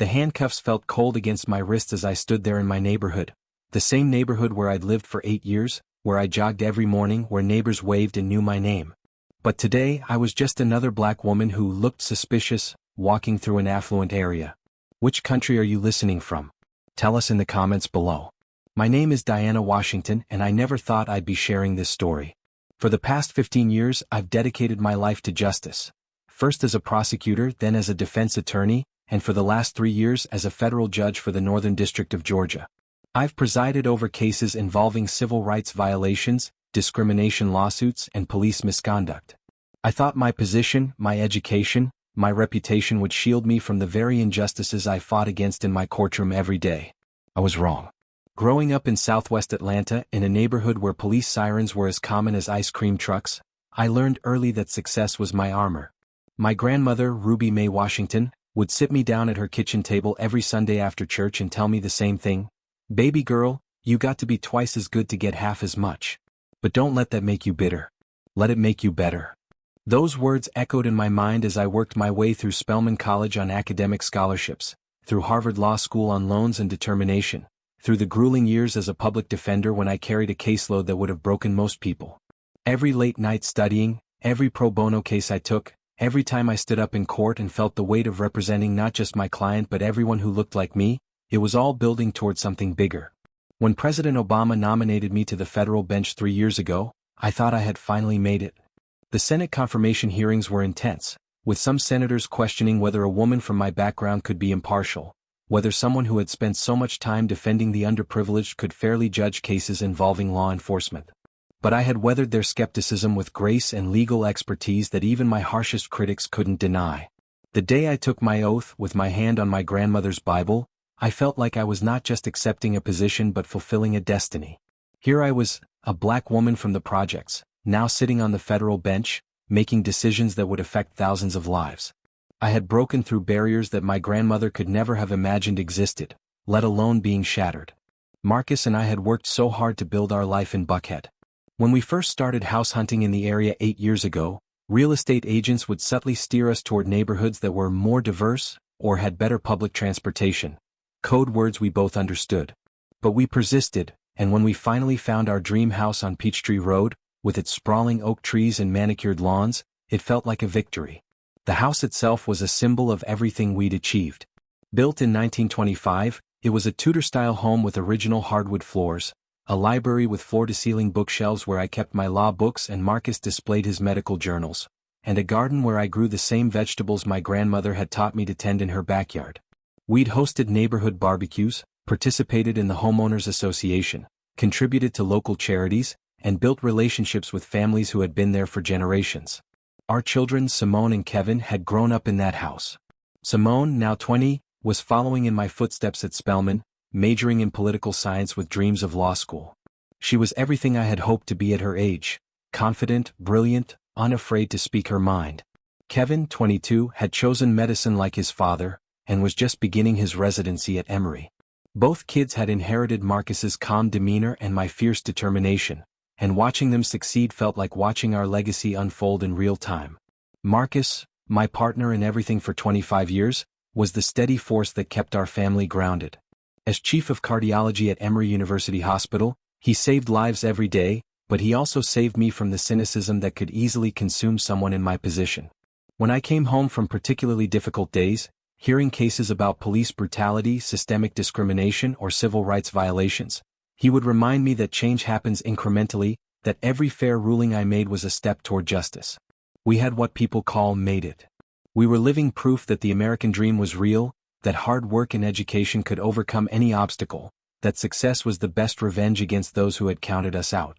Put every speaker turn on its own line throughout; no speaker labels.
The handcuffs felt cold against my wrists as I stood there in my neighborhood. The same neighborhood where I'd lived for 8 years, where I jogged every morning, where neighbors waved and knew my name. But today I was just another black woman who looked suspicious, walking through an affluent area. Which country are you listening from? Tell us in the comments below. My name is Diana Washington, and I never thought I'd be sharing this story. For the past 15 years, I've dedicated my life to justice. First as a prosecutor, then as a defense attorney, and for the last 3 years as a federal judge for the Northern District of Georgia. I've presided over cases involving civil rights violations, discrimination lawsuits, and police misconduct. I thought my position, my education, my reputation would shield me from the very injustices I fought against in my courtroom every day. I was wrong. Growing up in Southwest Atlanta, in a neighborhood where police sirens were as common as ice cream trucks, I learned early that success was my armor. My grandmother, Ruby Mae Washington, would sit me down at her kitchen table every Sunday after church and tell me the same thing. Baby girl, you got to be twice as good to get half as much. But don't let that make you bitter. Let it make you better. Those words echoed in my mind as I worked my way through Spelman College on academic scholarships, through Harvard Law School on loans and determination, through the grueling years as a public defender when I carried a caseload that would have broken most people. Every late night studying, every pro bono case I took, every time I stood up in court and felt the weight of representing not just my client but everyone who looked like me, it was all building toward something bigger. When President Obama nominated me to the federal bench 3 years ago, I thought I had finally made it. The Senate confirmation hearings were intense, with some senators questioning whether a woman from my background could be impartial, whether someone who had spent so much time defending the underprivileged could fairly judge cases involving law enforcement. But I had weathered their skepticism with grace and legal expertise that even my harshest critics couldn't deny. The day I took my oath with my hand on my grandmother's Bible, I felt like I was not just accepting a position but fulfilling a destiny. Here I was, a black woman from the projects, now sitting on the federal bench, making decisions that would affect thousands of lives. I had broken through barriers that my grandmother could never have imagined existed, let alone being shattered. Marcus and I had worked so hard to build our life in Buckhead. When we first started house hunting in the area 8 years ago, real estate agents would subtly steer us toward neighborhoods that were more diverse or had better public transportation. Code words we both understood. But we persisted, and when we finally found our dream house on Peachtree Road, with its sprawling oak trees and manicured lawns, it felt like a victory. The house itself was a symbol of everything we'd achieved. Built in 1925, it was a Tudor-style home with original hardwood floors, a library with floor-to-ceiling bookshelves where I kept my law books and Marcus displayed his medical journals, and a garden where I grew the same vegetables my grandmother had taught me to tend in her backyard. We'd hosted neighborhood barbecues, participated in the homeowners association, contributed to local charities, and built relationships with families who had been there for generations. Our children, Simone and Kevin, had grown up in that house. Simone, now 20, was following in my footsteps at Spelman, majoring in political science with dreams of law school. She was everything I had hoped to be at her age, confident, brilliant, unafraid to speak her mind. Kevin, 22, had chosen medicine like his father, and was just beginning his residency at Emory. Both kids had inherited Marcus's calm demeanor and my fierce determination, and watching them succeed felt like watching our legacy unfold in real time. Marcus, my partner in everything for 25 years, was the steady force that kept our family grounded. As chief of cardiology at Emory University Hospital, he saved lives every day, but he also saved me from the cynicism that could easily consume someone in my position. When I came home from particularly difficult days, hearing cases about police brutality, systemic discrimination, or civil rights violations, he would remind me that change happens incrementally, that every fair ruling I made was a step toward justice. We had what people call made it. We were living proof that the American dream was real, that hard work and education could overcome any obstacle, that success was the best revenge against those who had counted us out.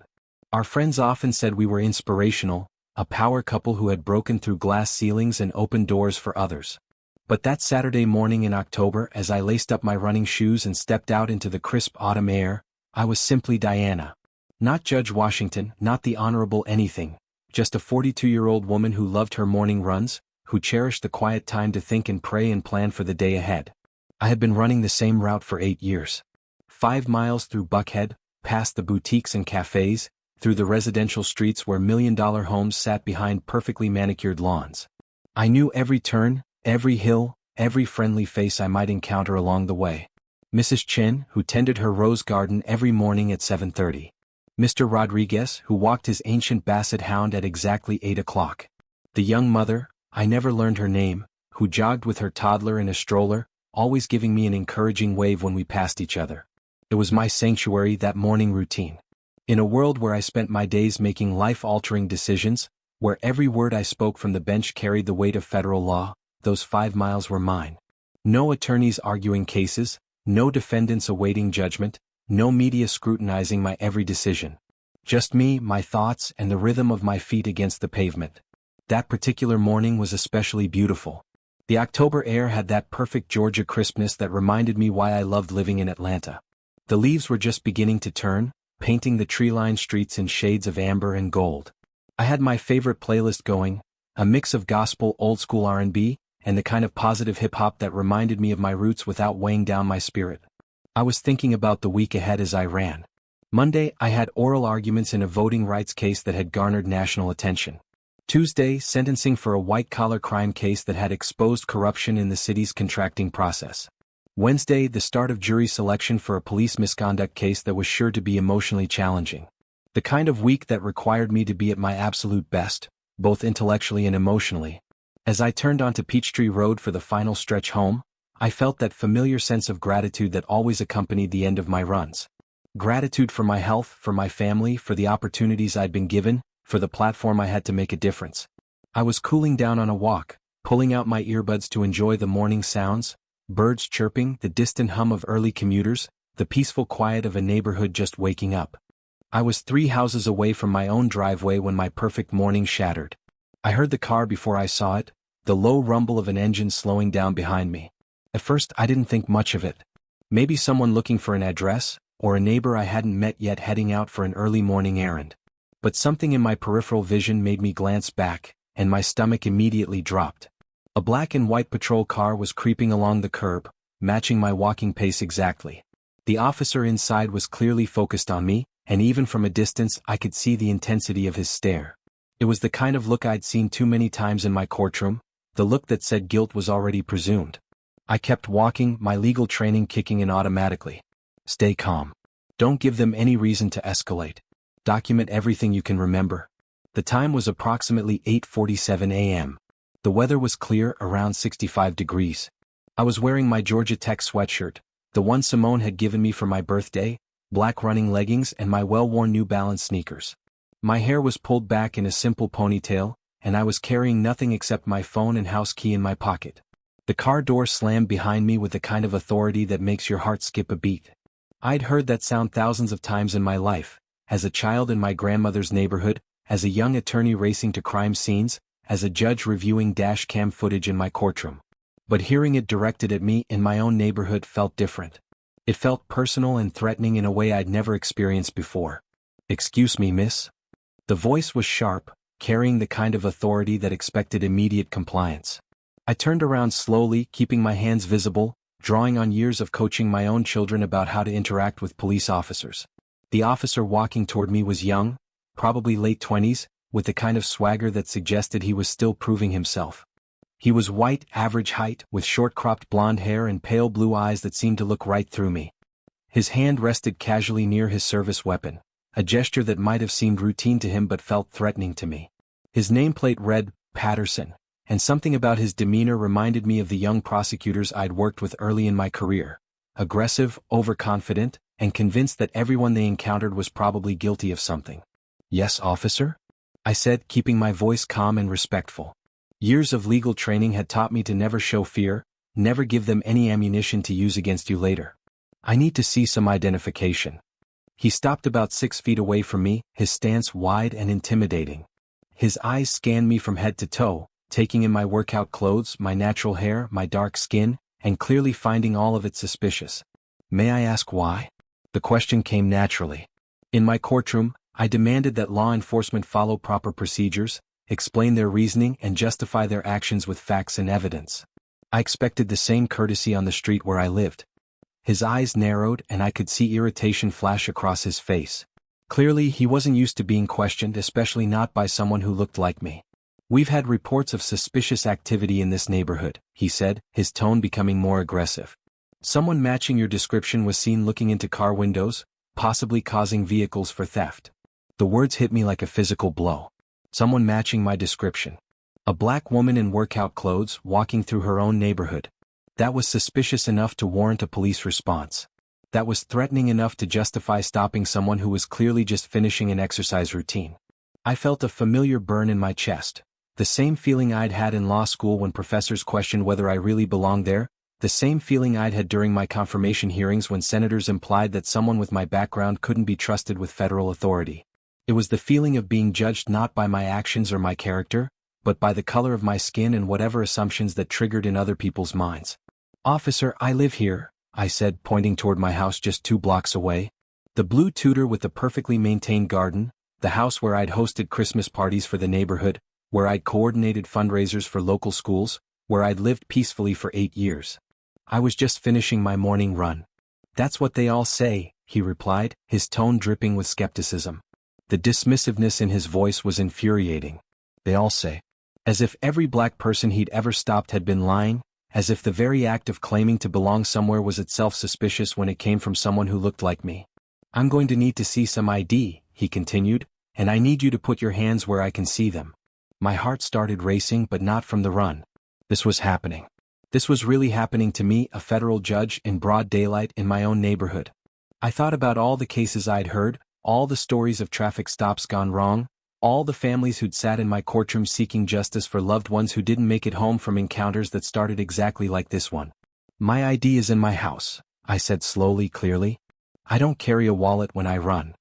Our friends often said we were inspirational, a power couple who had broken through glass ceilings and opened doors for others. But that Saturday morning in October, as I laced up my running shoes and stepped out into the crisp autumn air, I was simply Diana. Not Judge Washington, not the Honorable anything, just a 42-year-old woman who loved her morning runs, who cherished the quiet time to think and pray and plan for the day ahead. I had been running the same route for 8 years. 5 miles through Buckhead, past the boutiques and cafes, through the residential streets where million-dollar homes sat behind perfectly manicured lawns. I knew every turn, every hill, every friendly face I might encounter along the way. Mrs. Chin, who tended her rose garden every morning at 7:30. Mr. Rodriguez, who walked his ancient basset hound at exactly 8 o'clock. The young mother, I never learned her name, who jogged with her toddler in a stroller, always giving me an encouraging wave when we passed each other. It was my sanctuary, that morning routine. In a world where I spent my days making life-altering decisions, where every word I spoke from the bench carried the weight of federal law, those 5 miles were mine. No attorneys arguing cases, no defendants awaiting judgment, no media scrutinizing my every decision. Just me, my thoughts, and the rhythm of my feet against the pavement. That particular morning was especially beautiful. The October air had that perfect Georgia crispness that reminded me why I loved living in Atlanta. The leaves were just beginning to turn, painting the tree-lined streets in shades of amber and gold. I had my favorite playlist going, a mix of gospel, old-school R&B, and the kind of positive hip-hop that reminded me of my roots without weighing down my spirit. I was thinking about the week ahead as I ran. Monday, I had oral arguments in a voting rights case that had garnered national attention. Tuesday, sentencing for a white-collar crime case that had exposed corruption in the city's contracting process. Wednesday, the start of jury selection for a police misconduct case that was sure to be emotionally challenging. The kind of week that required me to be at my absolute best, both intellectually and emotionally. As I turned onto Peachtree Road for the final stretch home, I felt that familiar sense of gratitude that always accompanied the end of my runs. Gratitude for my health, for my family, for the opportunities I'd been given, for the platform I had to make a difference. I was cooling down on a walk, pulling out my earbuds to enjoy the morning sounds, birds chirping, the distant hum of early commuters, the peaceful quiet of a neighborhood just waking up. I was 3 houses away from my own driveway when my perfect morning shattered. I heard the car before I saw it, the low rumble of an engine slowing down behind me. At first I didn't think much of it. Maybe someone looking for an address, or a neighbor I hadn't met yet heading out for an early morning errand. But something in my peripheral vision made me glance back, and my stomach immediately dropped. A black and white patrol car was creeping along the curb, matching my walking pace exactly. The officer inside was clearly focused on me, and even from a distance I could see the intensity of his stare. It was the kind of look I'd seen too many times in my courtroom, the look that said guilt was already presumed. I kept walking, my legal training kicking in automatically. Stay calm. Don't give them any reason to escalate. Document everything you can remember. The time was approximately 8:47 a.m. The weather was clear, around 65 degrees. I was wearing my Georgia Tech sweatshirt, the one Simone had given me for my birthday, black running leggings and my well-worn New Balance sneakers. My hair was pulled back in a simple ponytail, and I was carrying nothing except my phone and house key in my pocket. The car door slammed behind me with the kind of authority that makes your heart skip a beat. I'd heard that sound thousands of times in my life, as a child in my grandmother's neighborhood, as a young attorney racing to crime scenes, as a judge reviewing dash cam footage in my courtroom. But hearing it directed at me in my own neighborhood felt different. It felt personal and threatening in a way I'd never experienced before. "Excuse me, miss?" The voice was sharp, carrying the kind of authority that expected immediate compliance. I turned around slowly, keeping my hands visible, drawing on years of coaching my own children about how to interact with police officers. The officer walking toward me was young, probably late 20s, with the kind of swagger that suggested he was still proving himself. He was white, average height, with short-cropped blonde hair and pale blue eyes that seemed to look right through me. His hand rested casually near his service weapon, a gesture that might have seemed routine to him but felt threatening to me. His nameplate read, Patterson, and something about his demeanor reminded me of the young prosecutors I'd worked with early in my career. Aggressive, overconfident, and convinced that everyone they encountered was probably guilty of something. "Yes, officer?" I said, keeping my voice calm and respectful. Years of legal training had taught me to never show fear, never give them any ammunition to use against you later. "I need to see some identification." He stopped about 6 feet away from me, his stance wide and intimidating. His eyes scanned me from head to toe, taking in my workout clothes, my natural hair, my dark skin, and clearly finding all of it suspicious. "May I ask why?" The question came naturally. In my courtroom, I demanded that law enforcement follow proper procedures, explain their reasoning and justify their actions with facts and evidence. I expected the same courtesy on the street where I lived. His eyes narrowed and I could see irritation flash across his face. Clearly he wasn't used to being questioned, especially not by someone who looked like me. "We've had reports of suspicious activity in this neighborhood," he said, his tone becoming more aggressive. "Someone matching your description was seen looking into car windows, possibly causing vehicles for theft." The words hit me like a physical blow. Someone matching my description. A black woman in workout clothes walking through her own neighborhood. That was suspicious enough to warrant a police response. That was threatening enough to justify stopping someone who was clearly just finishing an exercise routine. I felt a familiar burn in my chest. The same feeling I'd had in law school when professors questioned whether I really belonged there, the same feeling I'd had during my confirmation hearings when senators implied that someone with my background couldn't be trusted with federal authority. It was the feeling of being judged not by my actions or my character, but by the color of my skin and whatever assumptions that triggered in other people's minds. "Officer, I live here," I said, pointing toward my house just 2 blocks away. The blue Tudor with the perfectly maintained garden, the house where I'd hosted Christmas parties for the neighborhood, where I'd coordinated fundraisers for local schools, where I'd lived peacefully for 8 years. I was just finishing my morning run. "That's what they all say," he replied, his tone dripping with skepticism. The dismissiveness in his voice was infuriating. "They all say." As if every black person he'd ever stopped had been lying, as if the very act of claiming to belong somewhere was itself suspicious when it came from someone who looked like me. "I'm going to need to see some ID," he continued, "and I need you to put your hands where I can see them." My heart started racing, but not from the run. This was happening. This was really happening to me, a federal judge, in broad daylight in my own neighborhood. I thought about all the cases I'd heard, all the stories of traffic stops gone wrong, all the families who'd sat in my courtroom seeking justice for loved ones who didn't make it home from encounters that started exactly like this one. "My ID is in my house," I said slowly, clearly. "I don't carry a wallet when I run."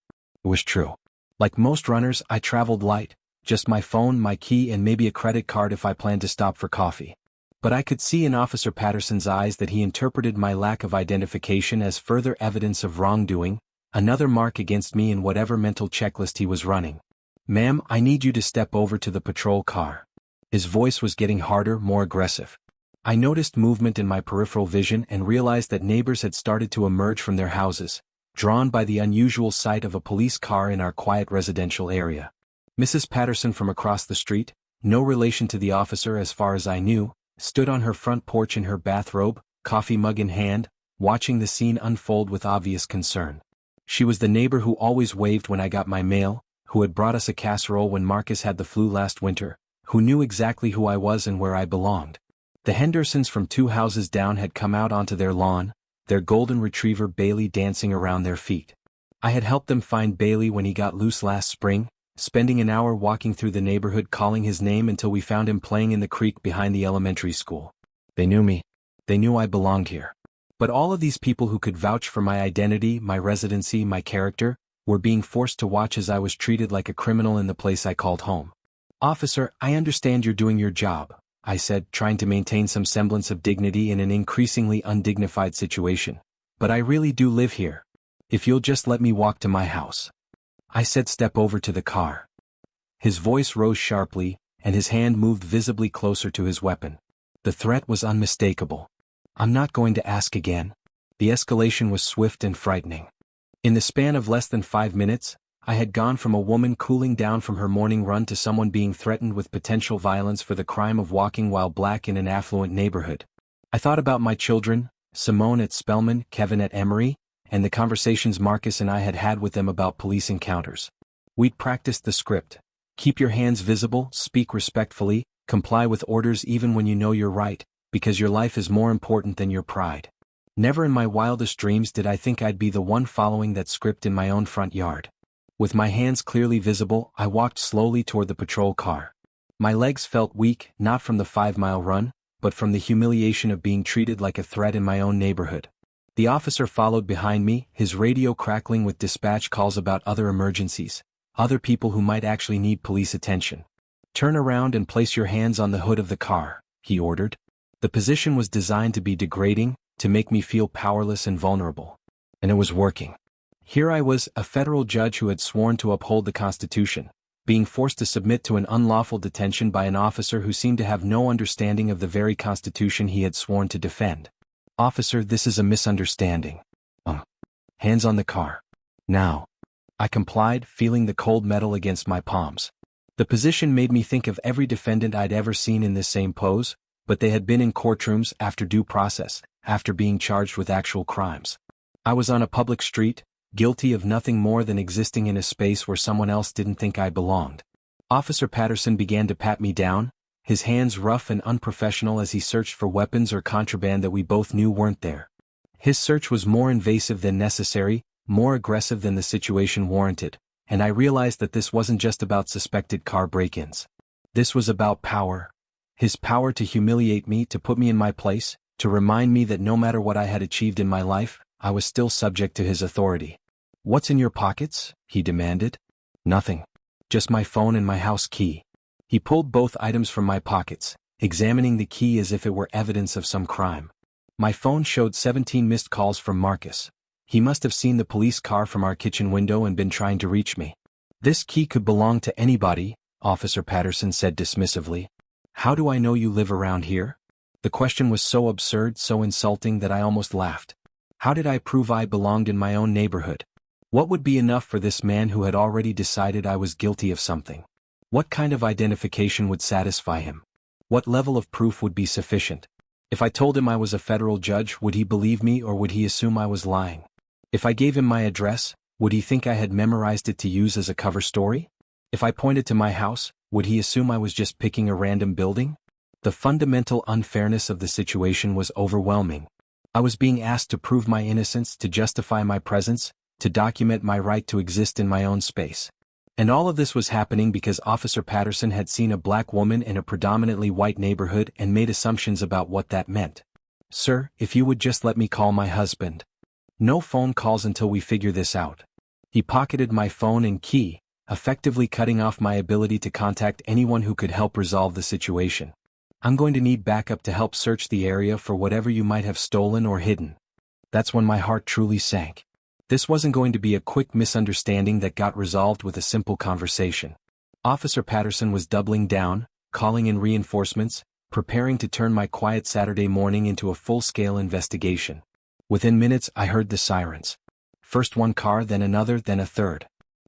It was true. Like most runners, I traveled light, just my phone, my key, and maybe a credit card if I planned to stop for coffee. But I could see in Officer Patterson's eyes that he interpreted my lack of identification as further evidence of wrongdoing, another mark against me in whatever mental checklist he was running. "Ma'am, I need you to step over to the patrol car." His voice was getting harder, more aggressive. I noticed movement in my peripheral vision and realized that neighbors had started to emerge from their houses, drawn by the unusual sight of a police car in our quiet residential area. Mrs. Patterson from across the street, no relation to the officer as far as I knew, stood on her front porch in her bathrobe, coffee mug in hand, watching the scene unfold with obvious concern. She was the neighbor who always waved when I got my mail, who had brought us a casserole when Marcus had the flu last winter, who knew exactly who I was and where I belonged. The Hendersons from 2 houses down had come out onto their lawn, their golden retriever Bailey dancing around their feet. I had helped them find Bailey when he got loose last spring, spending an hour walking through the neighborhood calling his name until we found him playing in the creek behind the elementary school. They knew me. They knew I belonged here. But all of these people who could vouch for my identity, my residency, my character, were being forced to watch as I was treated like a criminal in the place I called home. "Officer, I understand you're doing your job," I said, trying to maintain some semblance of dignity in an increasingly undignified situation. "But I really do live here. If you'll just let me walk to my house." I said, "Step over to the car." His voice rose sharply, and his hand moved visibly closer to his weapon. The threat was unmistakable. "I'm not going to ask again." The escalation was swift and frightening. In the span of less than 5 minutes, I had gone from a woman cooling down from her morning run to someone being threatened with potential violence for the crime of walking while black in an affluent neighborhood. I thought about my children, Simone at Spelman, Kevin at Emory, and the conversations Marcus and I had had with them about police encounters. We'd practiced the script. Keep your hands visible, speak respectfully, comply with orders even when you know you're right, because your life is more important than your pride. Never in my wildest dreams did I think I'd be the one following that script in my own front yard. With my hands clearly visible, I walked slowly toward the patrol car. My legs felt weak, not from the 5-mile run, but from the humiliation of being treated like a threat in my own neighborhood. The officer followed behind me, his radio crackling with dispatch calls about other emergencies, other people who might actually need police attention. "Turn around and place your hands on the hood of the car," he ordered. The position was designed to be degrading, to make me feel powerless and vulnerable. And it was working. Here I was, a federal judge who had sworn to uphold the Constitution, being forced to submit to an unlawful detention by an officer who seemed to have no understanding of the very Constitution he had sworn to defend. "Officer, this is a misunderstanding." Hands on the car. Now. I complied, feeling the cold metal against my palms. The position made me think of every defendant I'd ever seen in this same pose, but they had been in courtrooms after due process, after being charged with actual crimes. I was on a public street, guilty of nothing more than existing in a space where someone else didn't think I belonged. Officer Patterson began to pat me down, his hands rough and unprofessional as he searched for weapons or contraband that we both knew weren't there. His search was more invasive than necessary, more aggressive than the situation warranted, and I realized that this wasn't just about suspected car break-ins. This was about power. His power to humiliate me, to put me in my place, to remind me that no matter what I had achieved in my life, I was still subject to his authority. "What's in your pockets?" he demanded. "Nothing. Just my phone and my house key." He pulled both items from my pockets, examining the key as if it were evidence of some crime. My phone showed 17 missed calls from Marcus. He must have seen the police car from our kitchen window and been trying to reach me. "This key could belong to anybody," Officer Patterson said dismissively. "How do I know you live around here?" The question was so absurd, so insulting that I almost laughed. How did I prove I belonged in my own neighborhood? What would be enough for this man who had already decided I was guilty of something? What kind of identification would satisfy him? What level of proof would be sufficient? If I told him I was a federal judge, would he believe me or would he assume I was lying? If I gave him my address, would he think I had memorized it to use as a cover story? If I pointed to my house, would he assume I was just picking a random building? The fundamental unfairness of the situation was overwhelming. I was being asked to prove my innocence, to justify my presence, to document my right to exist in my own space. And all of this was happening because Officer Patterson had seen a black woman in a predominantly white neighborhood and made assumptions about what that meant. "Sir, if you would just let me call my husband. No phone calls until we figure this out." He pocketed my phone and key, effectively cutting off my ability to contact anyone who could help resolve the situation. "I'm going to need backup to help search the area for whatever you might have stolen or hidden." That's when my heart truly sank. This wasn't going to be a quick misunderstanding that got resolved with a simple conversation. Officer Patterson was doubling down, calling in reinforcements, preparing to turn my quiet Saturday morning into a full-scale investigation. Within minutes I heard the sirens. First one car, then another, then a third.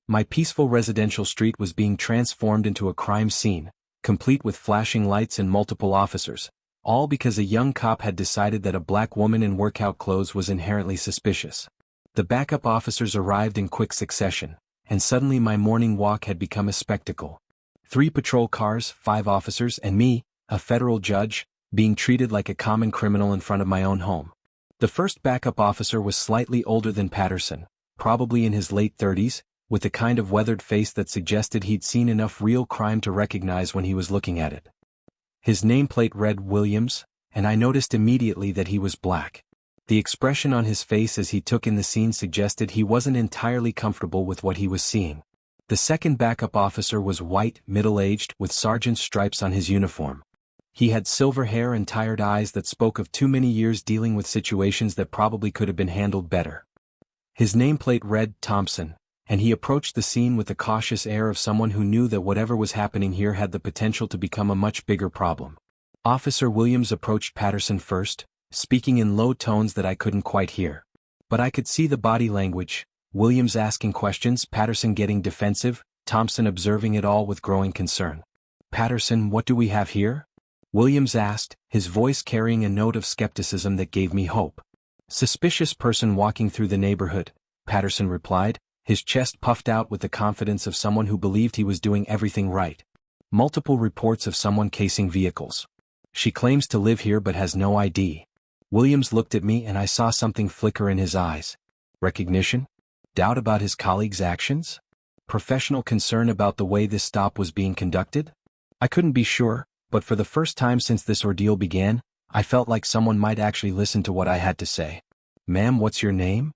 My peaceful residential street was being transformed into a crime scene, complete with flashing lights and multiple officers, all because a young cop had decided that a black woman in workout clothes was inherently suspicious. The backup officers arrived in quick succession, and suddenly my morning walk had become a spectacle. 3 patrol cars, 5 officers, and me, a federal judge, being treated like a common criminal in front of my own home. The first backup officer was slightly older than Patterson, probably in his late 30s, with the kind of weathered face that suggested he'd seen enough real crime to recognize when he was looking at it. His nameplate read Williams, and I noticed immediately that he was black. The expression on his face as he took in the scene suggested he wasn't entirely comfortable with what he was seeing. The second backup officer was white, middle-aged, with sergeant's stripes on his uniform. He had silver hair and tired eyes that spoke of too many years dealing with situations that probably could have been handled better. His nameplate read Thompson, and he approached the scene with the cautious air of someone who knew that whatever was happening here had the potential to become a much bigger problem. Officer Williams approached Patterson first, speaking in low tones that I couldn't quite hear. But I could see the body language, Williams asking questions, Patterson getting defensive, Thompson observing it all with growing concern. "Patterson, what do we have here?" Williams asked, his voice carrying a note of skepticism that gave me hope. "Suspicious person walking through the neighborhood," Patterson replied, his chest puffed out with the confidence of someone who believed he was doing everything right. "Multiple reports of someone casing vehicles. She claims to live here but has no ID." Williams looked at me and I saw something flicker in his eyes. Recognition? Doubt about his colleagues' actions? Professional concern about the way this stop was being conducted? I couldn't be sure, but for the first time since this ordeal began, I felt like someone might actually listen to what I had to say. "Ma'am, what's your name?"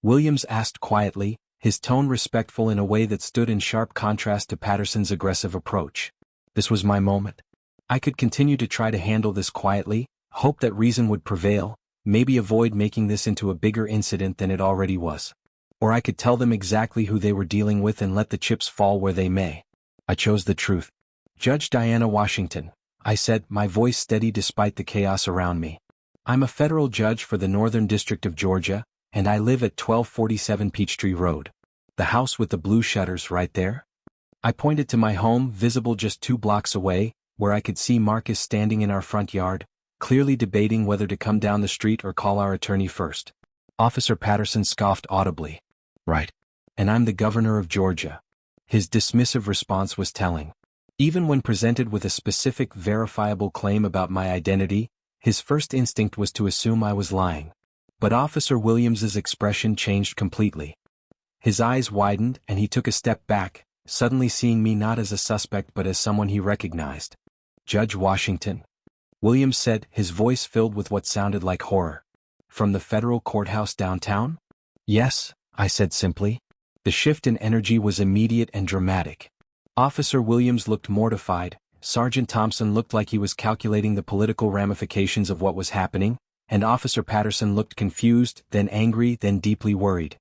Williams asked quietly, his tone respectful in a way that stood in sharp contrast to Patterson's aggressive approach. This was my moment. I could continue to try to handle this quietly, hope that reason would prevail, maybe avoid making this into a bigger incident than it already was. Or I could tell them exactly who they were dealing with and let the chips fall where they may. I chose the truth. "Judge Diana Washington," I said, my voice steady despite the chaos around me. "I'm a federal judge for the Northern District of Georgia, and I live at 1247 Peachtree Road. The house with the blue shutters right there?" I pointed to my home, visible just 2 blocks away, where I could see Marcus standing in our front yard, clearly debating whether to come down the street or call our attorney first. Officer Patterson scoffed audibly. Right. And I'm the governor of Georgia. His dismissive response was telling. Even when presented with a specific verifiable claim about my identity, his first instinct was to assume I was lying. But Officer Williams's expression changed completely. His eyes widened and he took a step back, suddenly seeing me not as a suspect but as someone he recognized. Judge Washington? Williams said, his voice filled with what sounded like horror. From the federal courthouse downtown? Yes, I said simply. The shift in energy was immediate and dramatic. Officer Williams looked mortified, Sergeant Thompson looked like he was calculating the political ramifications of what was happening, and Officer Patterson looked confused, then angry, then deeply worried.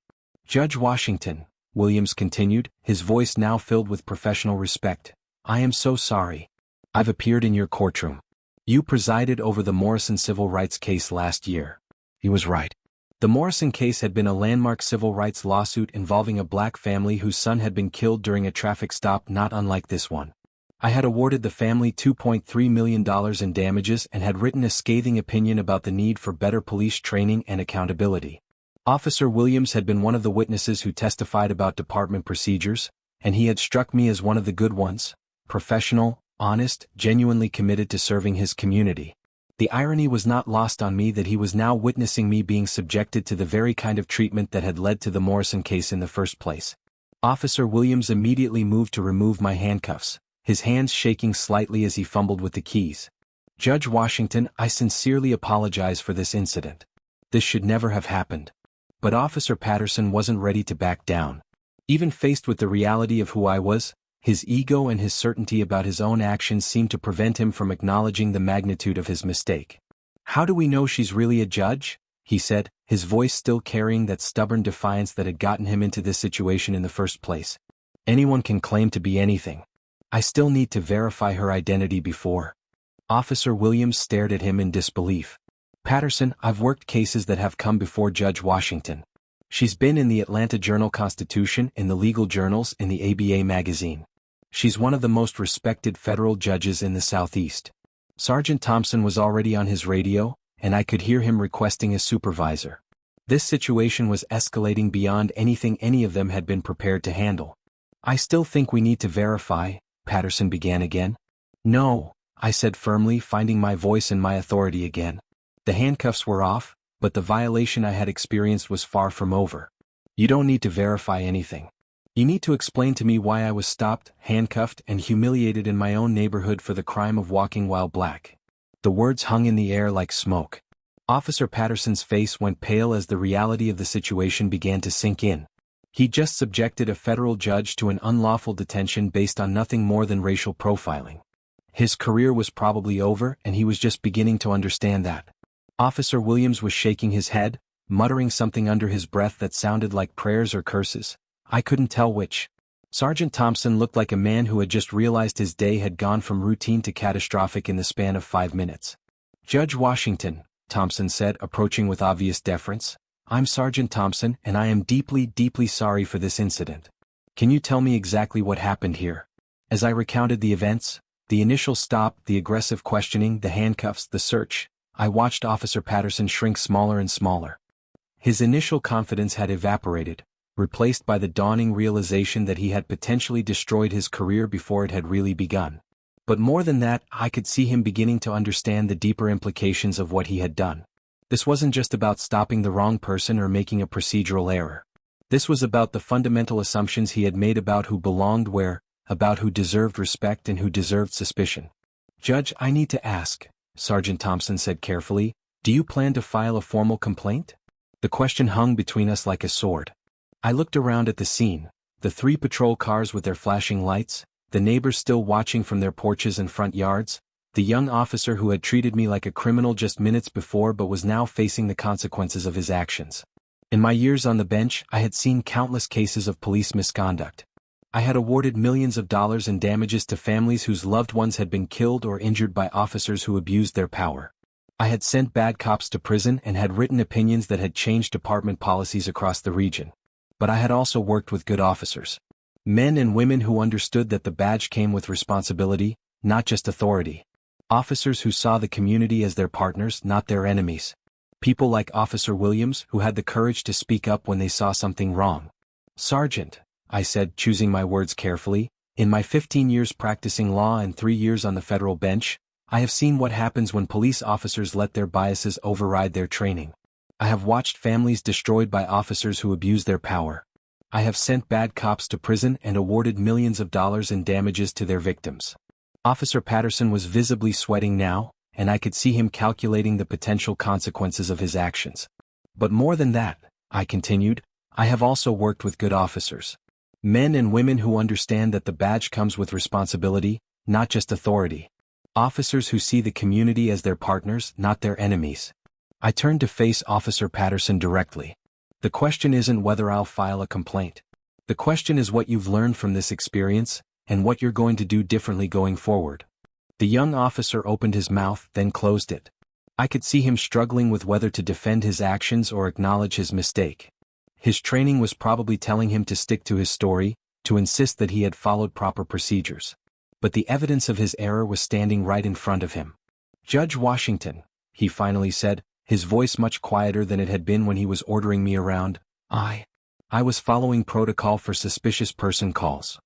Judge Washington, Williams continued, his voice now filled with professional respect, I am so sorry. I've appeared in your courtroom. You presided over the Morrison civil rights case last year. He was right. The Morrison case had been a landmark civil rights lawsuit involving a black family whose son had been killed during a traffic stop not unlike this one. I had awarded the family $2.3 million in damages and had written a scathing opinion about the need for better police training and accountability. Officer Williams had been one of the witnesses who testified about department procedures, and he had struck me as one of the good ones, professional, honest, genuinely committed to serving his community. The irony was not lost on me that he was now witnessing me being subjected to the very kind of treatment that had led to the Morrison case in the first place. Officer Williams immediately moved to remove my handcuffs, his hands shaking slightly as he fumbled with the keys. Judge Washington, I sincerely apologize for this incident. This should never have happened. But Officer Patterson wasn't ready to back down. Even faced with the reality of who I was, his ego and his certainty about his own actions seemed to prevent him from acknowledging the magnitude of his mistake. How do we know she's really a judge? He said, his voice still carrying that stubborn defiance that had gotten him into this situation in the first place. Anyone can claim to be anything. I still need to verify her identity before. Officer Williams stared at him in disbelief. Patterson, I've worked cases that have come before Judge Washington. She's been in the Atlanta Journal-Constitution, in the legal journals, in the ABA magazine. She's one of the most respected federal judges in the Southeast. Sergeant Thompson was already on his radio, and I could hear him requesting a supervisor. This situation was escalating beyond anything any of them had been prepared to handle. I still think we need to verify, Patterson began again. No, I said firmly, finding my voice and my authority again. The handcuffs were off, but the violation I had experienced was far from over. You don't need to verify anything. You need to explain to me why I was stopped, handcuffed, and humiliated in my own neighborhood for the crime of walking while black. The words hung in the air like smoke. Officer Patterson's face went pale as the reality of the situation began to sink in. He just subjected a federal judge to an unlawful detention based on nothing more than racial profiling. His career was probably over, and he was just beginning to understand that. Officer Williams was shaking his head, muttering something under his breath that sounded like prayers or curses. I couldn't tell which. Sergeant Thompson looked like a man who had just realized his day had gone from routine to catastrophic in the span of 5 minutes. Judge Washington, Thompson said, approaching with obvious deference, I'm Sergeant Thompson, and I am deeply, deeply sorry for this incident. Can you tell me exactly what happened here? As I recounted the events, the initial stop, the aggressive questioning, the handcuffs, the search, I watched Officer Patterson shrink smaller and smaller. His initial confidence had evaporated, replaced by the dawning realization that he had potentially destroyed his career before it had really begun. But more than that, I could see him beginning to understand the deeper implications of what he had done. This wasn't just about stopping the wrong person or making a procedural error. This was about the fundamental assumptions he had made about who belonged where, about who deserved respect and who deserved suspicion. Judge, I need to ask, Sergeant Thompson said carefully, do you plan to file a formal complaint? The question hung between us like a sword. I looked around at the scene, the 3 patrol cars with their flashing lights, the neighbors still watching from their porches and front yards, the young officer who had treated me like a criminal just minutes before but was now facing the consequences of his actions. In my years on the bench, I had seen countless cases of police misconduct. I had awarded millions of dollars in damages to families whose loved ones had been killed or injured by officers who abused their power. I had sent bad cops to prison and had written opinions that had changed department policies across the region. But I had also worked with good officers. Men and women who understood that the badge came with responsibility, not just authority. Officers who saw the community as their partners, not their enemies. People like Officer Williams who had the courage to speak up when they saw something wrong. "Sergeant," I said, choosing my words carefully, "in my 15 years practicing law and 3 years on the federal bench, I have seen what happens when police officers let their biases override their training. I have watched families destroyed by officers who abuse their power. I have sent bad cops to prison and awarded millions of dollars in damages to their victims." Officer Patterson was visibly sweating now, and I could see him calculating the potential consequences of his actions. "But more than that," I continued, "I have also worked with good officers. Men and women who understand that the badge comes with responsibility, not just authority. Officers who see the community as their partners, not their enemies." I turned to face Officer Patterson directly. "The question isn't whether I'll file a complaint. The question is what you've learned from this experience, and what you're going to do differently going forward." The young officer opened his mouth, then closed it. I could see him struggling with whether to defend his actions or acknowledge his mistake. His training was probably telling him to stick to his story, to insist that he had followed proper procedures. But the evidence of his error was standing right in front of him. "Judge Washington," he finally said, his voice much quieter than it had been when he was ordering me around, I was following protocol for suspicious person calls."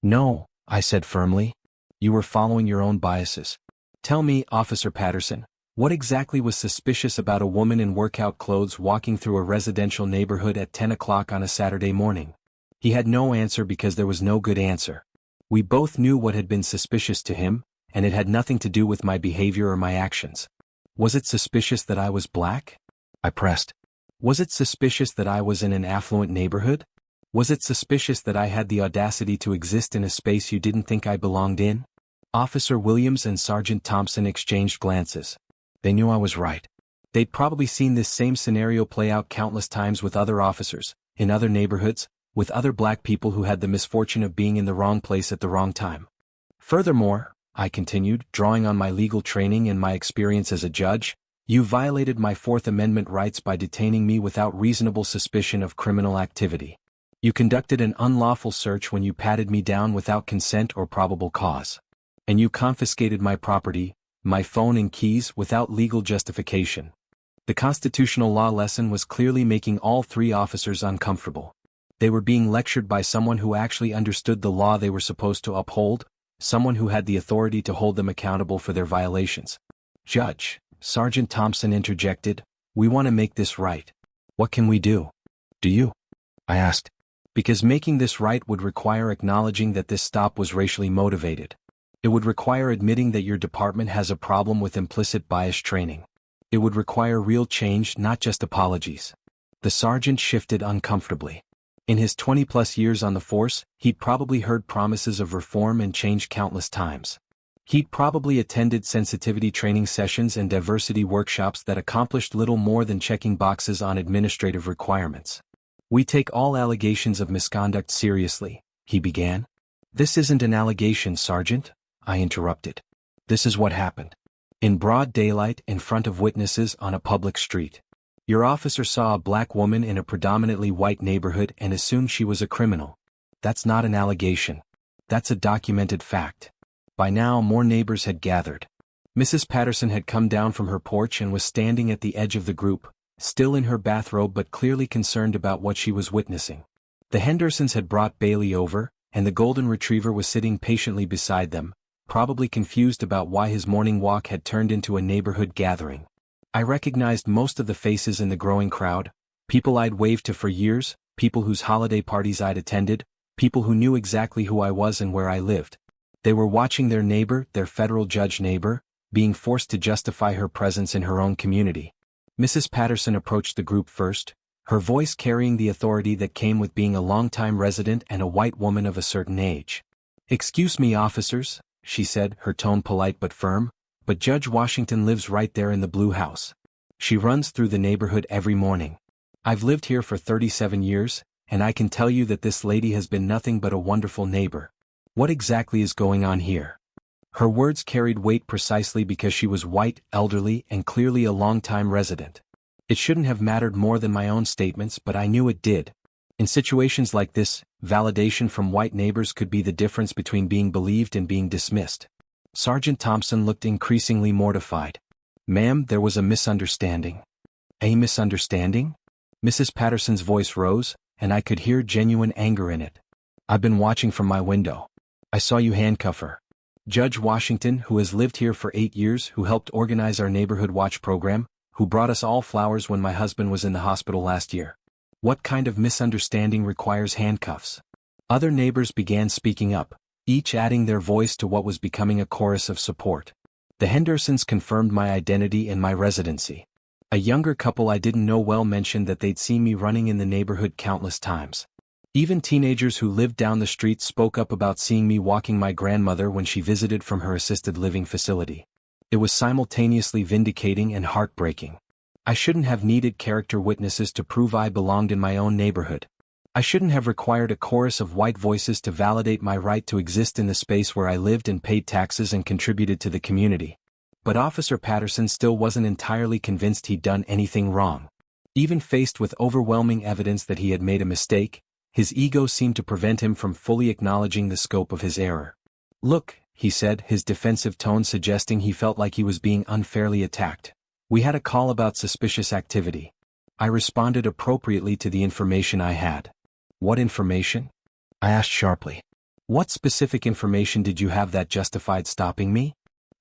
"No," I said firmly. "You were following your own biases. Tell me, Officer Patterson, what exactly was suspicious about a woman in workout clothes walking through a residential neighborhood at 10 o'clock on a Saturday morning?" He had no answer because there was no good answer. We both knew what had been suspicious to him, and it had nothing to do with my behavior or my actions. "Was it suspicious that I was black?" I pressed. "Was it suspicious that I was in an affluent neighborhood? Was it suspicious that I had the audacity to exist in a space you didn't think I belonged in?" Officer Williams and Sergeant Thompson exchanged glances. They knew I was right. They'd probably seen this same scenario play out countless times with other officers, in other neighborhoods, with other black people who had the misfortune of being in the wrong place at the wrong time. "Furthermore," I continued, drawing on my legal training and my experience as a judge, "you violated my Fourth Amendment rights by detaining me without reasonable suspicion of criminal activity. You conducted an unlawful search when you patted me down without consent or probable cause. And you confiscated my property, my phone and keys, without legal justification." The constitutional law lesson was clearly making all three officers uncomfortable. They were being lectured by someone who actually understood the law they were supposed to uphold, someone who had the authority to hold them accountable for their violations. "Judge," Sergeant Thompson interjected, "we want to make this right. What can we do?" "Do you?" I asked. "Because making this right would require acknowledging that this stop was racially motivated. It would require admitting that your department has a problem with implicit bias training. It would require real change, not just apologies." The sergeant shifted uncomfortably. In his 20-plus years on the force, he'd probably heard promises of reform and change countless times. He'd probably attended sensitivity training sessions and diversity workshops that accomplished little more than checking boxes on administrative requirements. "We take all allegations of misconduct seriously," he began. "This isn't an allegation, Sergeant," I interrupted. "This is what happened. In broad daylight, in front of witnesses on a public street. Your officer saw a black woman in a predominantly white neighborhood and assumed she was a criminal. That's not an allegation. That's a documented fact." By now more neighbors had gathered. Mrs. Patterson had come down from her porch and was standing at the edge of the group, still in her bathrobe but clearly concerned about what she was witnessing. The Hendersons had brought Bailey over, and the golden retriever was sitting patiently beside them, probably confused about why his morning walk had turned into a neighborhood gathering. I recognized most of the faces in the growing crowd, people I'd waved to for years, people whose holiday parties I'd attended, people who knew exactly who I was and where I lived. They were watching their neighbor, their federal judge neighbor, being forced to justify her presence in her own community. Mrs. Patterson approached the group first, her voice carrying the authority that came with being a longtime resident and a white woman of a certain age. "Excuse me, officers," she said, her tone polite but firm, "but Judge Washington lives right there in the blue house. She runs through the neighborhood every morning. I've lived here for 37 years, and I can tell you that this lady has been nothing but a wonderful neighbor. What exactly is going on here?" Her words carried weight precisely because she was white, elderly, and clearly a long-time resident. It shouldn't have mattered more than my own statements, but I knew it did. In situations like this, validation from white neighbors could be the difference between being believed and being dismissed. Sergeant Thompson looked increasingly mortified. "Ma'am, there was a misunderstanding." "A misunderstanding?" Mrs. Patterson's voice rose, and I could hear genuine anger in it. "I've been watching from my window. I saw you handcuff her. Judge Washington, who has lived here for 8 years, who helped organize our neighborhood watch program, who brought us all flowers when my husband was in the hospital last year. What kind of misunderstanding requires handcuffs?" Other neighbors began speaking up, each adding their voice to what was becoming a chorus of support. The Hendersons confirmed my identity and my residency. A younger couple I didn't know well mentioned that they'd seen me running in the neighborhood countless times. Even teenagers who lived down the street spoke up about seeing me walking my grandmother when she visited from her assisted living facility. It was simultaneously vindicating and heartbreaking. I shouldn't have needed character witnesses to prove I belonged in my own neighborhood. I shouldn't have required a chorus of white voices to validate my right to exist in the space where I lived and paid taxes and contributed to the community. But Officer Patterson still wasn't entirely convinced he'd done anything wrong. Even faced with overwhelming evidence that he had made a mistake, his ego seemed to prevent him from fully acknowledging the scope of his error. "Look," he said, his defensive tone suggesting he felt like he was being unfairly attacked. "We had a call about suspicious activity. I responded appropriately to the information I had." "What information?" I asked sharply. "What specific information did you have that justified stopping me?"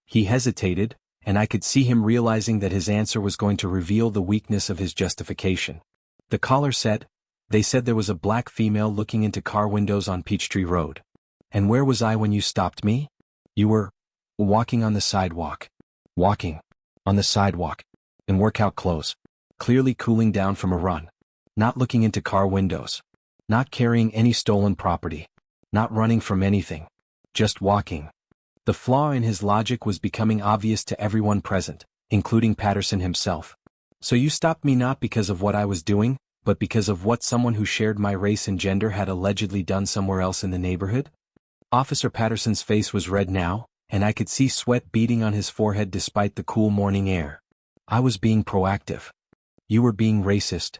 He hesitated, and I could see him realizing that his answer was going to reveal the weakness of his justification. The caller said, "They said there was a black female looking into car windows on Peachtree Road." "And where was I when you stopped me?" "You were walking on the sidewalk." "Walking on the sidewalk in workout clothes, clearly cooling down from a run. Not looking into car windows. Not carrying any stolen property. Not running from anything. Just walking." The flaw in his logic was becoming obvious to everyone present, including Patterson himself. "So you stopped me not because of what I was doing, but because of what someone who shared my race and gender had allegedly done somewhere else in the neighborhood?" Officer Patterson's face was red now, and I could see sweat beading on his forehead despite the cool morning air. "I was being proactive." "You were being racist."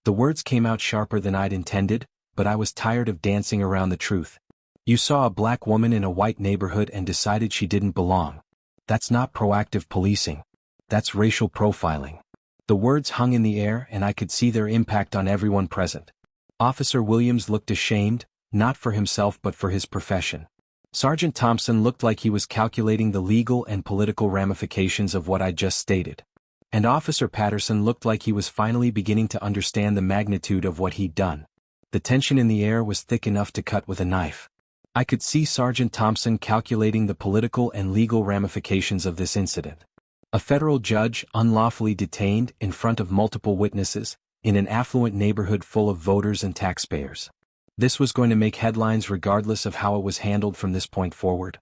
The words came out sharper than I'd intended, but I was tired of dancing around the truth. "You saw a black woman in a white neighborhood and decided she didn't belong. That's not proactive policing. That's racial profiling." The words hung in the air and I could see their impact on everyone present. Officer Williams looked ashamed, not for himself but for his profession. Sergeant Thompson looked like he was calculating the legal and political ramifications of what I'd just stated. And Officer Patterson looked like he was finally beginning to understand the magnitude of what he'd done. The tension in the air was thick enough to cut with a knife. I could see Sergeant Thompson calculating the political and legal ramifications of this incident. A federal judge unlawfully detained in front of multiple witnesses, in an affluent neighborhood full of voters and taxpayers. This was going to make headlines regardless of how it was handled from this point forward.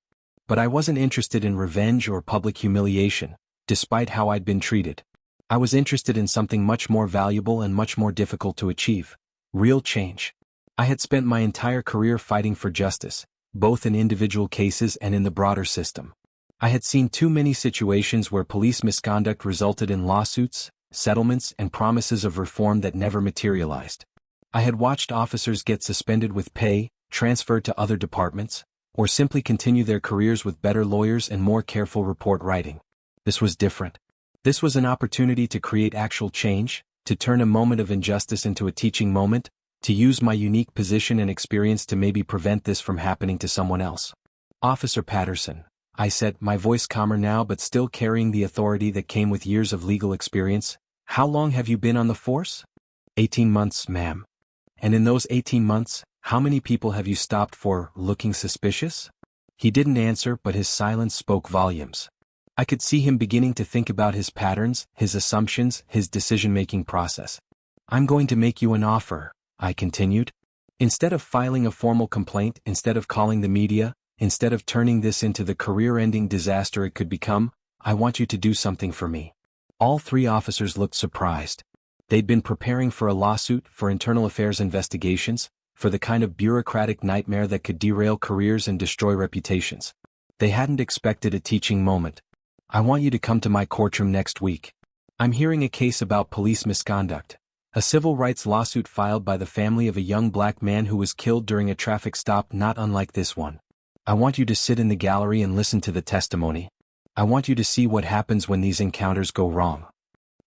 But I wasn't interested in revenge or public humiliation, despite how I'd been treated. I was interested in something much more valuable and much more difficult to achieve: real change. I had spent my entire career fighting for justice, both in individual cases and in the broader system. I had seen too many situations where police misconduct resulted in lawsuits, settlements, and promises of reform that never materialized. I had watched officers get suspended with pay, transferred to other departments, or simply continue their careers with better lawyers and more careful report writing. This was different. This was an opportunity to create actual change, to turn a moment of injustice into a teaching moment, to use my unique position and experience to maybe prevent this from happening to someone else. "Officer Patterson," I said, my voice calmer now but still carrying the authority that came with years of legal experience, "how long have you been on the force?" 18 months, ma'am." "And in those 18 months, how many people have you stopped for looking suspicious?" He didn't answer, but his silence spoke volumes. I could see him beginning to think about his patterns, his assumptions, his decision-making process. "I'm going to make you an offer," I continued. "Instead of filing a formal complaint, instead of calling the media, instead of turning this into the career-ending disaster it could become, I want you to do something for me." All three officers looked surprised. They'd been preparing for a lawsuit, for internal affairs investigations, for the kind of bureaucratic nightmare that could derail careers and destroy reputations. They hadn't expected a teaching moment. "I want you to come to my courtroom next week. I'm hearing a case about police misconduct. A civil rights lawsuit filed by the family of a young black man who was killed during a traffic stop not unlike this one. I want you to sit in the gallery and listen to the testimony. I want you to see what happens when these encounters go wrong.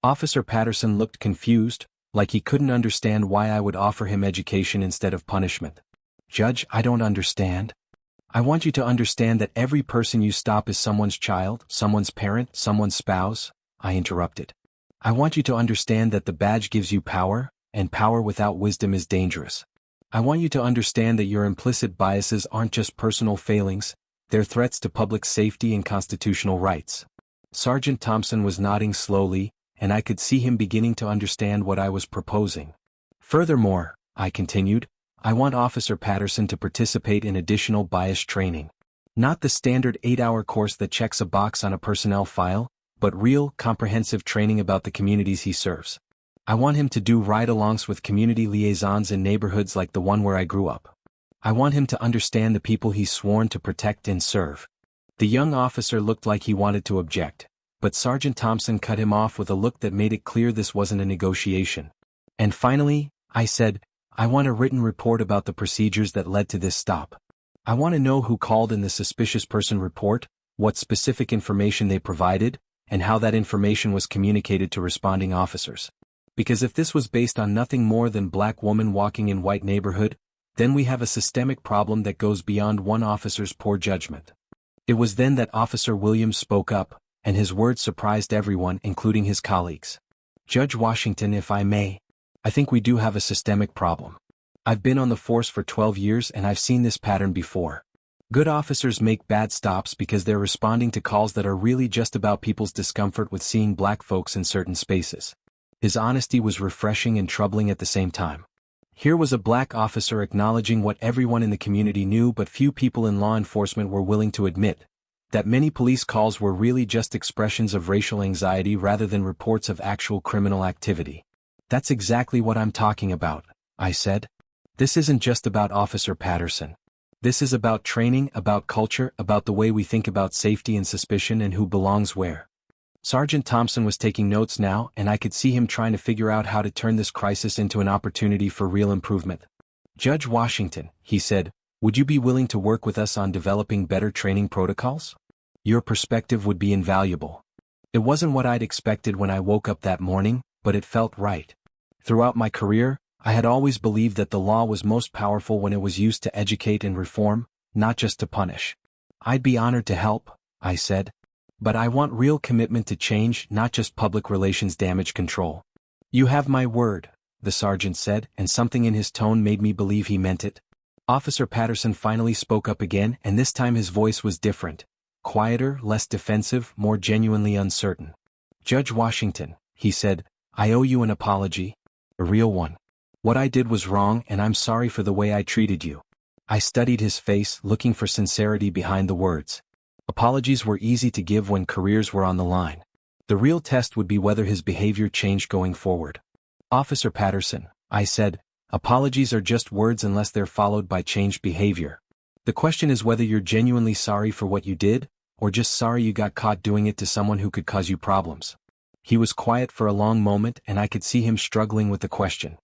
Officer Patterson looked confused, like he couldn't understand why I would offer him education instead of punishment. Judge, I don't understand. I want you to understand that every person you stop is someone's child, someone's parent, someone's spouse, I interrupted. I want you to understand that the badge gives you power, and power without wisdom is dangerous. I want you to understand that your implicit biases aren't just personal failings, they're threats to public safety and constitutional rights. Sergeant Thompson was nodding slowly, and I could see him beginning to understand what I was proposing. Furthermore, I continued, I want Officer Patterson to participate in additional bias training. Not the standard 8-hour course that checks a box on a personnel file, but real, comprehensive training about the communities he serves. I want him to do ride-alongs with community liaisons in neighborhoods like the one where I grew up. I want him to understand the people he's sworn to protect and serve. The young officer looked like he wanted to object, but Sergeant Thompson cut him off with a look that made it clear this wasn't a negotiation. And finally, I said, I want a written report about the procedures that led to this stop. I want to know who called in the suspicious person report, what specific information they provided, and how that information was communicated to responding officers. Because if this was based on nothing more than black woman walking in white neighborhood, then we have a systemic problem that goes beyond one officer's poor judgment. It was then that Officer Williams spoke up, and his words surprised everyone, including his colleagues. Judge Washington, if I may, I think we do have a systemic problem. I've been on the force for 12 years and I've seen this pattern before. Good officers make bad stops because they're responding to calls that are really just about people's discomfort with seeing black folks in certain spaces. His honesty was refreshing and troubling at the same time. Here was a black officer acknowledging what everyone in the community knew but few people in law enforcement were willing to admit, that many police calls were really just expressions of racial anxiety rather than reports of actual criminal activity. That's exactly what I'm talking about, I said. This isn't just about Officer Patterson. This is about training, about culture, about the way we think about safety and suspicion and who belongs where. Sergeant Thompson was taking notes now, and I could see him trying to figure out how to turn this crisis into an opportunity for real improvement. Judge Washington, he said, would you be willing to work with us on developing better training protocols? Your perspective would be invaluable. It wasn't what I'd expected when I woke up that morning, but it felt right. Throughout my career, I had always believed that the law was most powerful when it was used to educate and reform, not just to punish. I'd be honored to help, I said. But I want real commitment to change, not just public relations damage control. You have my word, the sergeant said, and something in his tone made me believe he meant it. Officer Patterson finally spoke up again, and this time his voice was different. Quieter, less defensive, more genuinely uncertain. Judge Washington, he said, I owe you an apology. A real one. What I did was wrong and I'm sorry for the way I treated you. I studied his face, looking for sincerity behind the words. Apologies were easy to give when careers were on the line. The real test would be whether his behavior changed going forward. Officer Patterson, I said, apologies are just words unless they're followed by changed behavior. The question is whether you're genuinely sorry for what you did, or just sorry you got caught doing it to someone who could cause you problems. He was quiet for a long moment and I could see him struggling with the question.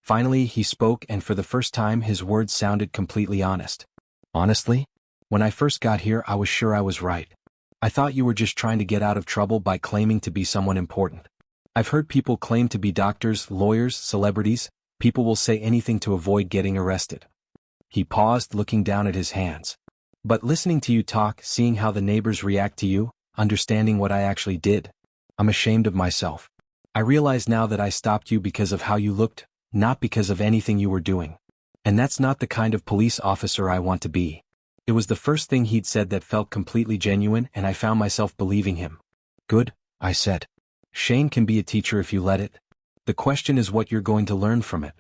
Finally, he spoke and for the first time his words sounded completely honest. Honestly? When I first got here I was sure I was right. I thought you were just trying to get out of trouble by claiming to be someone important. I've heard people claim to be doctors, lawyers, celebrities. People will say anything to avoid getting arrested. He paused, looking down at his hands. But listening to you talk, seeing how the neighbors react to you, understanding what I actually did, I'm ashamed of myself. I realize now that I stopped you because of how you looked, not because of anything you were doing. And that's not the kind of police officer I want to be. It was the first thing he'd said that felt completely genuine and I found myself believing him. Good, I said. Shane can be a teacher if you let it. The question is what you're going to learn from it.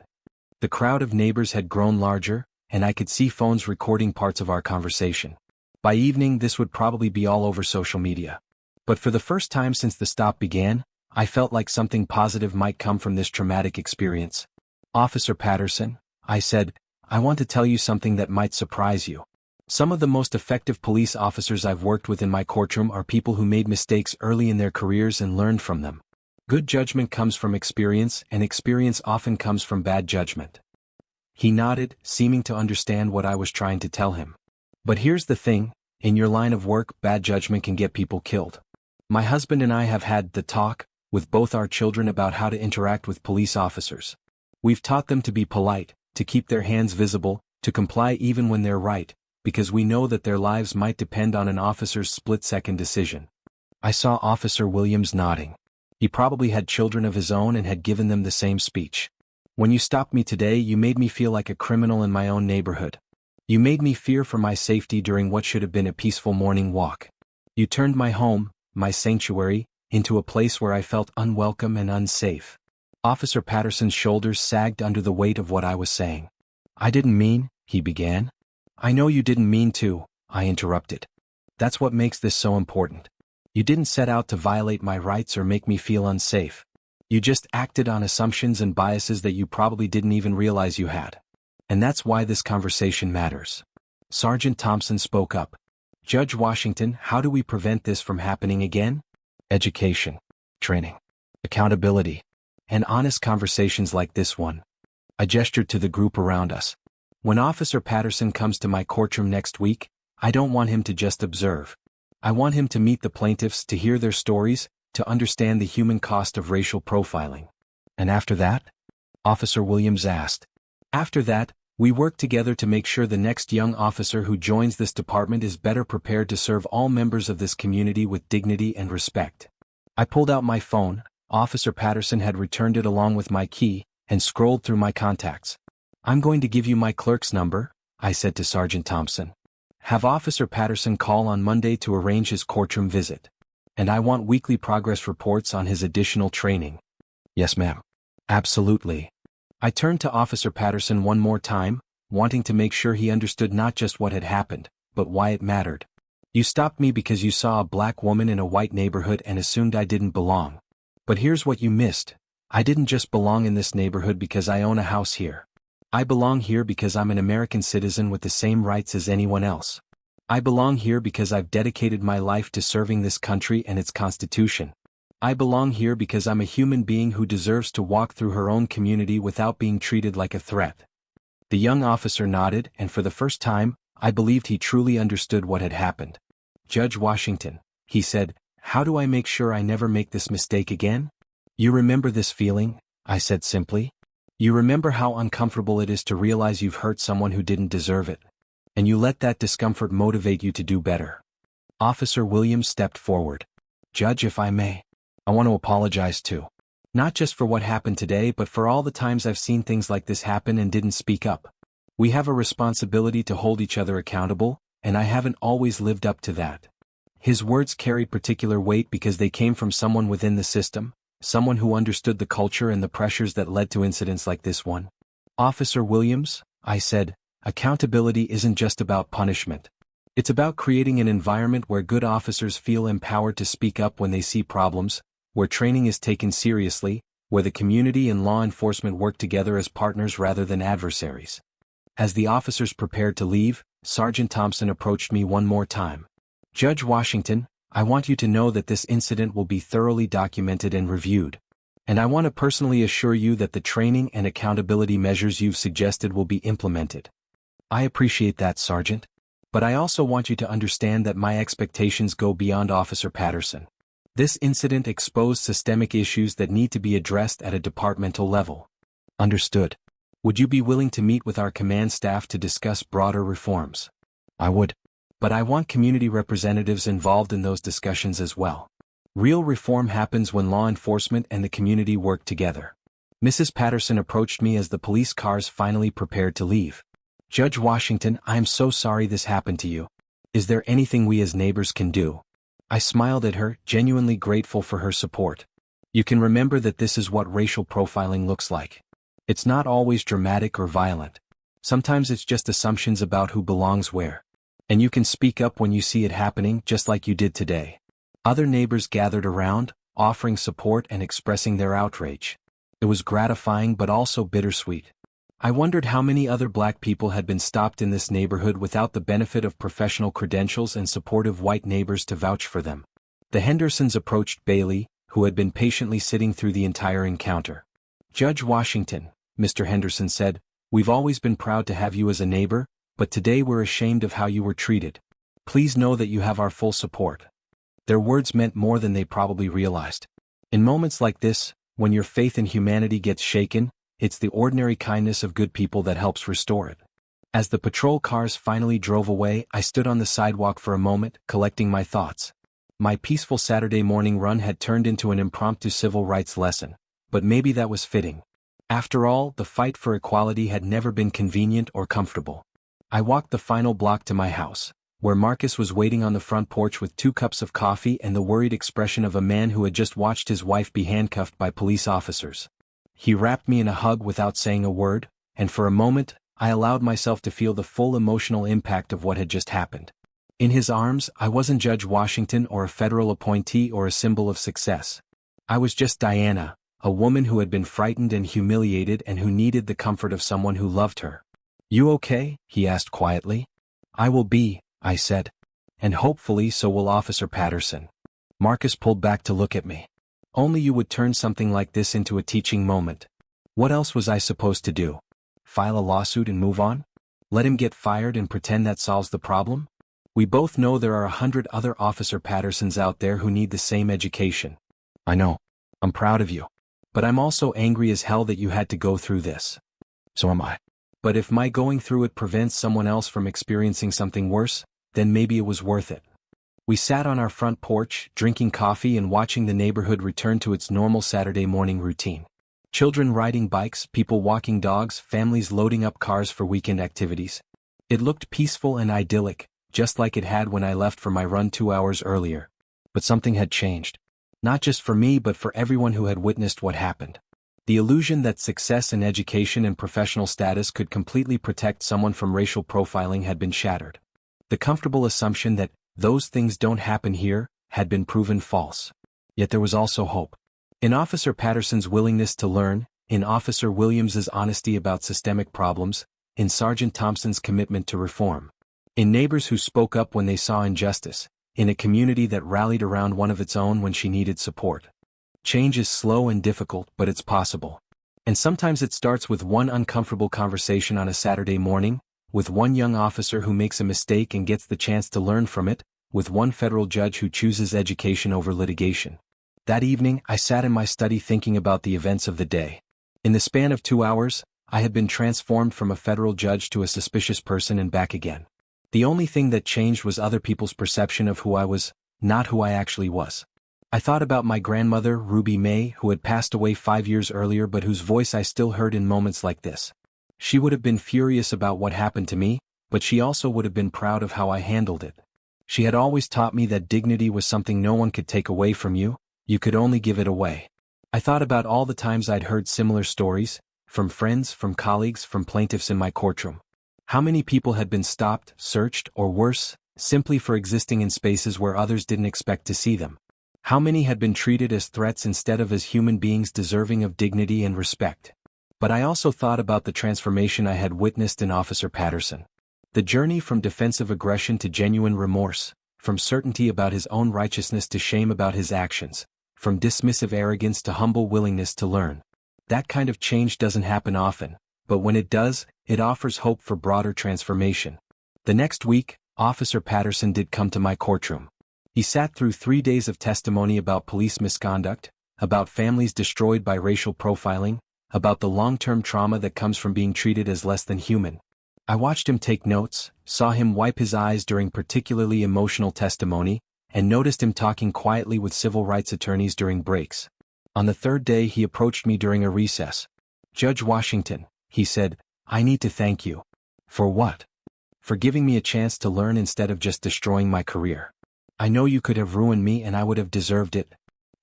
The crowd of neighbors had grown larger, and I could see phones recording parts of our conversation. By evening this would probably be all over social media. But for the first time since the stop began, I felt like something positive might come from this traumatic experience. Officer Patterson, I said, I want to tell you something that might surprise you. Some of the most effective police officers I've worked with in my courtroom are people who made mistakes early in their careers and learned from them. Good judgment comes from experience, and experience often comes from bad judgment. He nodded, seeming to understand what I was trying to tell him. But here's the thing, in your line of work, bad judgment can get people killed. My husband and I have had the talk with both our children about how to interact with police officers. We've taught them to be polite, to keep their hands visible, to comply even when they're right, because we know that their lives might depend on an officer's split-second decision. I saw Officer Williams nodding. He probably had children of his own and had given them the same speech. When you stopped me today, you made me feel like a criminal in my own neighborhood. You made me fear for my safety during what should have been a peaceful morning walk. You turned my home, my sanctuary, into a place where I felt unwelcome and unsafe. Officer Patterson's shoulders sagged under the weight of what I was saying. I didn't mean, he began. I know you didn't mean to, I interrupted. That's what makes this so important. You didn't set out to violate my rights or make me feel unsafe. You just acted on assumptions and biases that you probably didn't even realize you had. And that's why this conversation matters. Sergeant Thompson spoke up. Judge Washington, how do we prevent this from happening again? Education, training, accountability, and honest conversations like this one. I gestured to the group around us. When Officer Patterson comes to my courtroom next week, I don't want him to just observe. I want him to meet the plaintiffs, to hear their stories, to understand the human cost of racial profiling. And after that? Officer Williams asked. After that, we work together to make sure the next young officer who joins this department is better prepared to serve all members of this community with dignity and respect. I pulled out my phone. Officer Patterson had returned it along with my key, and scrolled through my contacts. I'm going to give you my clerk's number, I said to Sergeant Thompson. Have Officer Patterson call on Monday to arrange his courtroom visit. And I want weekly progress reports on his additional training. Yes, ma'am. Absolutely. I turned to Officer Patterson one more time, wanting to make sure he understood not just what had happened, but why it mattered. You stopped me because you saw a black woman in a white neighborhood and assumed I didn't belong. But here's what you missed. I didn't just belong in this neighborhood because I own a house here. I belong here because I'm an American citizen with the same rights as anyone else. I belong here because I've dedicated my life to serving this country and its Constitution. I belong here because I'm a human being who deserves to walk through her own community without being treated like a threat. The young officer nodded, and for the first time, I believed he truly understood what had happened. Judge Washington, he said, how do I make sure I never make this mistake again? You remember this feeling? I said simply. You remember how uncomfortable it is to realize you've hurt someone who didn't deserve it. And you let that discomfort motivate you to do better. Officer Williams stepped forward. Judge, if I may, I want to apologize too. Not just for what happened today, but for all the times I've seen things like this happen and didn't speak up. We have a responsibility to hold each other accountable, and I haven't always lived up to that. His words carried particular weight because they came from someone within the system, someone who understood the culture and the pressures that led to incidents like this one. Officer Williams, I said, accountability isn't just about punishment. It's about creating an environment where good officers feel empowered to speak up when they see problems, where training is taken seriously, where the community and law enforcement work together as partners rather than adversaries. As the officers prepared to leave, Sergeant Thompson approached me one more time. Judge Washington, I want you to know that this incident will be thoroughly documented and reviewed. And I want to personally assure you that the training and accountability measures you've suggested will be implemented. I appreciate that, Sergeant. But I also want you to understand that my expectations go beyond Officer Patterson. This incident exposed systemic issues that need to be addressed at a departmental level. Understood. Would you be willing to meet with our command staff to discuss broader reforms? I would. But I want community representatives involved in those discussions as well. Real reform happens when law enforcement and the community work together. Mrs. Patterson approached me as the police cars finally prepared to leave. Judge Washington, I am so sorry this happened to you. Is there anything we as neighbors can do? I smiled at her, genuinely grateful for her support. You can remember that this is what racial profiling looks like. It's not always dramatic or violent. Sometimes it's just assumptions about who belongs where. And you can speak up when you see it happening, just like you did today. Other neighbors gathered around, offering support and expressing their outrage. It was gratifying but also bittersweet. I wondered how many other black people had been stopped in this neighborhood without the benefit of professional credentials and supportive white neighbors to vouch for them. The Hendersons approached Bailey, who had been patiently sitting through the entire encounter. "Judge Washington," Mr. Henderson said, "we've always been proud to have you as a neighbor, but today we're ashamed of how you were treated. Please know that you have our full support." Their words meant more than they probably realized. In moments like this, when your faith in humanity gets shaken, it's the ordinary kindness of good people that helps restore it. As the patrol cars finally drove away, I stood on the sidewalk for a moment, collecting my thoughts. My peaceful Saturday morning run had turned into an impromptu civil rights lesson, but maybe that was fitting. After all, the fight for equality had never been convenient or comfortable. I walked the final block to my house, where Marcus was waiting on the front porch with 2 cups of coffee and the worried expression of a man who had just watched his wife be handcuffed by police officers. He wrapped me in a hug without saying a word, and for a moment, I allowed myself to feel the full emotional impact of what had just happened. In his arms, I wasn't Judge Washington or a federal appointee or a symbol of success. I was just Diana, a woman who had been frightened and humiliated and who needed the comfort of someone who loved her. "You okay?" he asked quietly. "I will be," I said. "And hopefully so will Officer Patterson." Marcus pulled back to look at me. Only you would turn something like this into a teaching moment. What else was I supposed to do? File a lawsuit and move on? Let him get fired and pretend that solves the problem? We both know there are 100 other Officer Pattersons out there who need the same education. I know. I'm proud of you. But I'm also angry as hell that you had to go through this. So am I. But if my going through it prevents someone else from experiencing something worse, then maybe it was worth it. We sat on our front porch, drinking coffee and watching the neighborhood return to its normal Saturday morning routine. Children riding bikes, people walking dogs, families loading up cars for weekend activities. It looked peaceful and idyllic, just like it had when I left for my run 2 hours earlier. But something had changed. Not just for me but for everyone who had witnessed what happened. The illusion that success in education and professional status could completely protect someone from racial profiling had been shattered. The comfortable assumption that those things don't happen here had been proven false. Yet there was also hope. In Officer Patterson's willingness to learn, in Officer Williams's honesty about systemic problems, in Sergeant Thompson's commitment to reform. In neighbors who spoke up when they saw injustice, in a community that rallied around one of its own when she needed support. Change is slow and difficult, but it's possible. And sometimes it starts with one uncomfortable conversation on a Saturday morning, with one young officer who makes a mistake and gets the chance to learn from it, with one federal judge who chooses education over litigation. That evening, I sat in my study thinking about the events of the day. In the span of 2 hours, I had been transformed from a federal judge to a suspicious person and back again. The only thing that changed was other people's perception of who I was, not who I actually was. I thought about my grandmother, Ruby May, who had passed away 5 years earlier but whose voice I still heard in moments like this. She would have been furious about what happened to me, but she also would have been proud of how I handled it. She had always taught me that dignity was something no one could take away from you, you could only give it away. I thought about all the times I'd heard similar stories, from friends, from colleagues, from plaintiffs in my courtroom. How many people had been stopped, searched, or worse, simply for existing in spaces where others didn't expect to see them? How many had been treated as threats instead of as human beings deserving of dignity and respect? But I also thought about the transformation I had witnessed in Officer Patterson. The journey from defensive aggression to genuine remorse, from certainty about his own righteousness to shame about his actions, from dismissive arrogance to humble willingness to learn. That kind of change doesn't happen often, but when it does, it offers hope for broader transformation. The next week, Officer Patterson did come to my courtroom. He sat through 3 days of testimony about police misconduct, about families destroyed by racial profiling, about the long-term trauma that comes from being treated as less than human. I watched him take notes, saw him wipe his eyes during particularly emotional testimony, and noticed him talking quietly with civil rights attorneys during breaks. On the 3rd day he approached me during a recess. "Judge Washington," he said, "I need to thank you." "For what?" "For giving me a chance to learn instead of just destroying my career. I know you could have ruined me and I would have deserved it.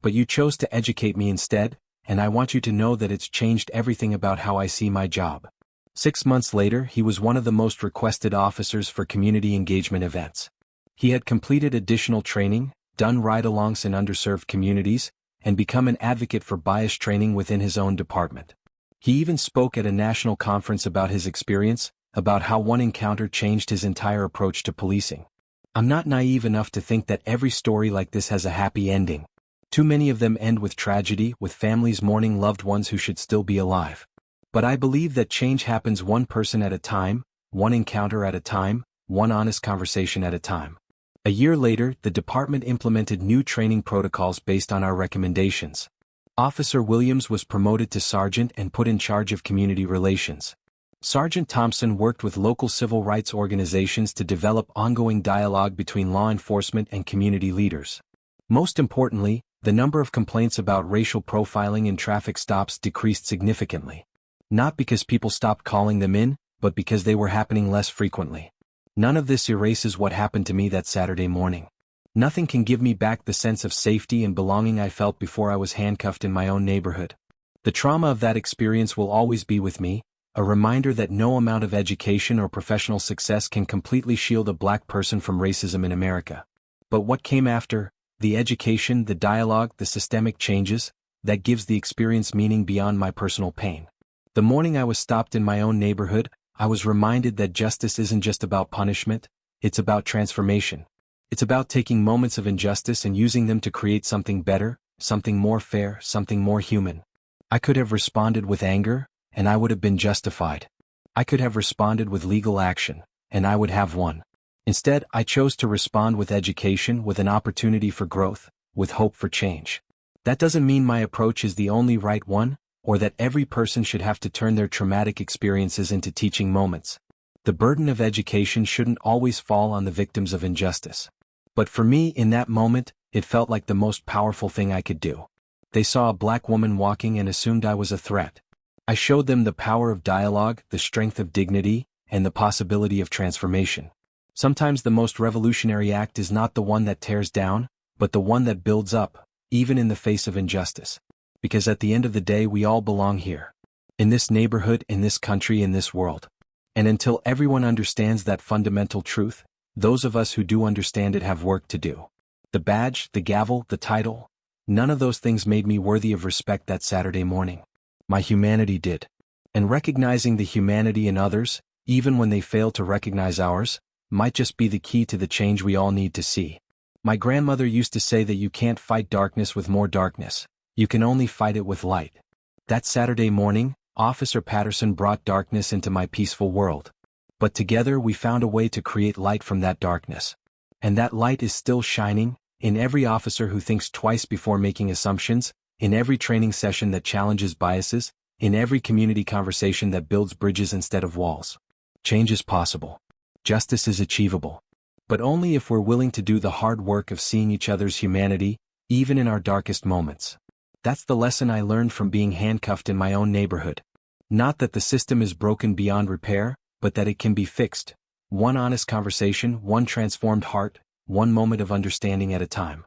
But you chose to educate me instead, and I want you to know that it's changed everything about how I see my job." 6 months later, he was one of the most requested officers for community engagement events. He had completed additional training, done ride-alongs in underserved communities, and become an advocate for bias training within his own department. He even spoke at a national conference about his experience, about how one encounter changed his entire approach to policing. I'm not naive enough to think that every story like this has a happy ending. Too many of them end with tragedy, with families mourning loved ones who should still be alive. But I believe that change happens one person at a time, one encounter at a time, one honest conversation at a time. A year later, the department implemented new training protocols based on our recommendations. Officer Williams was promoted to sergeant and put in charge of community relations. Sergeant Thompson worked with local civil rights organizations to develop ongoing dialogue between law enforcement and community leaders. Most importantly, the number of complaints about racial profiling in traffic stops decreased significantly. Not because people stopped calling them in, but because they were happening less frequently. None of this erases what happened to me that Saturday morning. Nothing can give me back the sense of safety and belonging I felt before I was handcuffed in my own neighborhood. The trauma of that experience will always be with me, a reminder that no amount of education or professional success can completely shield a black person from racism in America. But what came after, the education, the dialogue, the systemic changes, that gives the experience meaning beyond my personal pain. The morning I was stopped in my own neighborhood, I was reminded that justice isn't just about punishment, it's about transformation. It's about taking moments of injustice and using them to create something better, something more fair, something more human. I could have responded with anger, and I would have been justified. I could have responded with legal action, and I would have won. Instead, I chose to respond with education, with an opportunity for growth, with hope for change. That doesn't mean my approach is the only right one, or that every person should have to turn their traumatic experiences into teaching moments. The burden of education shouldn't always fall on the victims of injustice. But for me, in that moment, it felt like the most powerful thing I could do. They saw a black woman walking and assumed I was a threat. I showed them the power of dialogue, the strength of dignity, and the possibility of transformation. Sometimes the most revolutionary act is not the one that tears down, but the one that builds up, even in the face of injustice. Because at the end of the day, we all belong here. In this neighborhood, in this country, in this world. And until everyone understands that fundamental truth, those of us who do understand it have work to do. The badge, the gavel, the title, none of those things made me worthy of respect that Saturday morning. My humanity did. And recognizing the humanity in others, even when they fail to recognize ours, might just be the key to the change we all need to see. My grandmother used to say that you can't fight darkness with more darkness. You can only fight it with light. That Saturday morning, Officer Patterson brought darkness into my peaceful world. But together we found a way to create light from that darkness. And that light is still shining, in every officer who thinks twice before making assumptions, in every training session that challenges biases, in every community conversation that builds bridges instead of walls. Change is possible. Justice is achievable. But only if we're willing to do the hard work of seeing each other's humanity, even in our darkest moments. That's the lesson I learned from being handcuffed in my own neighborhood. Not that the system is broken beyond repair, but that it can be fixed. One honest conversation, one transformed heart, one moment of understanding at a time.